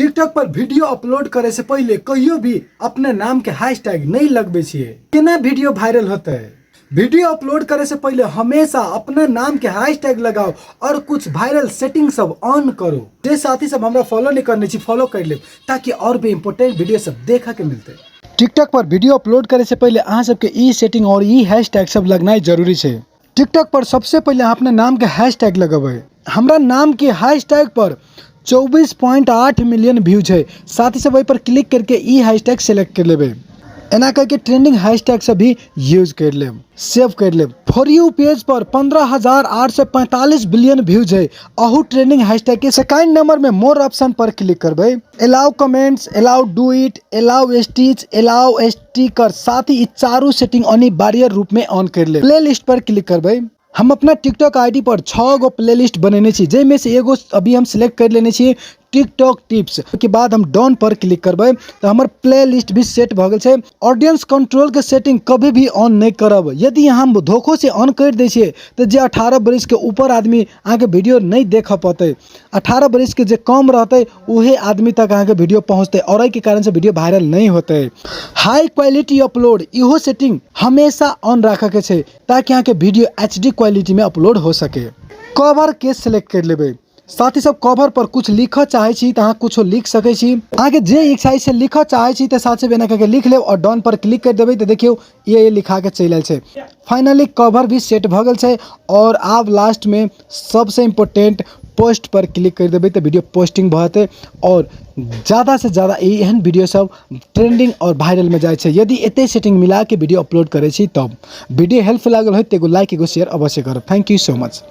TikTok पर video upload करे से पहले कहियो भी अपने नाम के हैशटैग नहीं लगबे छिए। केना वीडियो वायरल होता है? वीडियो अपलोड करे से पहले हमेशा अपने नाम के हैशटैग लगाओ और कुछ वायरल सेटिंग सब ऑन करो। जे साथी सब हमरा फॉलो नहीं करने छी फॉलो कर ले ताकि और भी इम्पोर्टेंट वीडियो सब देखा के मिलते। टिकटॉक पर वीडियो अपलोड करे से पहले अहाँ सबके ई सेटिंग और ई हैशटैग सब लगना जरूरी है। टिकटॉक पर सबसे पहले अपने नाम के हैशटैग लगेबे। हमरा नाम के हैशटैग पर 24.8 मिलियन व्यूज है। साथ ही सब वही पर क्लिक करके ई हैशटैग सेलेक्ट कर लेबे। एना करके ट्रेंडिंग हैशटैग से भी यूज कर ले, सेव कर ले। फॉर यू पेज पर 15,845 बिलियन व्यूज है। अहू ट्रेंडिंग हैशटैग के सेकंड नंबर में मोर ऑप्शन पर क्लिक करबे। Allow comments, allow do it, allow stitch, allow sticker, साथ ही चारों सेटिंग अनिवार्य रूप में ऑन कर ले। प्ले लिस्ट पर क्लिक करबे। हम अपना टिकटॉक आईडी पर 6 गो प्लेलिस्ट बनेने छी, जेमे से एगो अभी हम सिलेक्ट कर लेने छी टिकटॉक टिप्स के बाद हम डन पर क्लिक करबे तो हमार प्ले लिस्ट भी सेट भ गेल छै। ऑडियंस कंट्रोल के सेटिंग कभी भी ऑन नहीं करब। यदि हम धोखो से ऑन कर दे छिए तो जे 18 बरिस के ऊपर आदमी अहाँ के वीडियो नहीं देख पाते। 18 बरिस के जे कम रहते उहे आदमी तक अहाँ के वीडियो पहुँचते और के कारण से वीडियो वायरल नहीं होते। हाई क्वालिटी अपलोड इहो सेटिंग हमेशा ऑन रखे के छै ताकि अहाँ के वीडियो HD क्वालिटी में अपलोड हो सके। कवर के सिलेक्ट कर लेबे। साथ ही सब कवर पर कुछ लिखा चाहे छी तो कुछ लिख सके छी। आगे जे इच्छा से लिखा चाहे छी तो साथ से बिना करके लिख ले और डन पर क्लिक कर देबे तो देखियो ये लिखा के चल आयल छै। फाइनली कवर भी सेट भ गेल छै और अब लास्ट में सबसे इम्पोर्टेंट पोस्ट पर क्लिक कर देबे तो वीडियो पोस्टिंग भते और ज़्यादा से ज़्यादा एहन वीडियो सब ट्रेंडिंग और वायरल में जाए छै। यदि एते सेटिंग मिला के वीडियो अपलोड करे छी तब वीडियो हेल्पफुल लागल हो तो एगो लाइक एगो शेयर अवश्य करब। Thank you so much.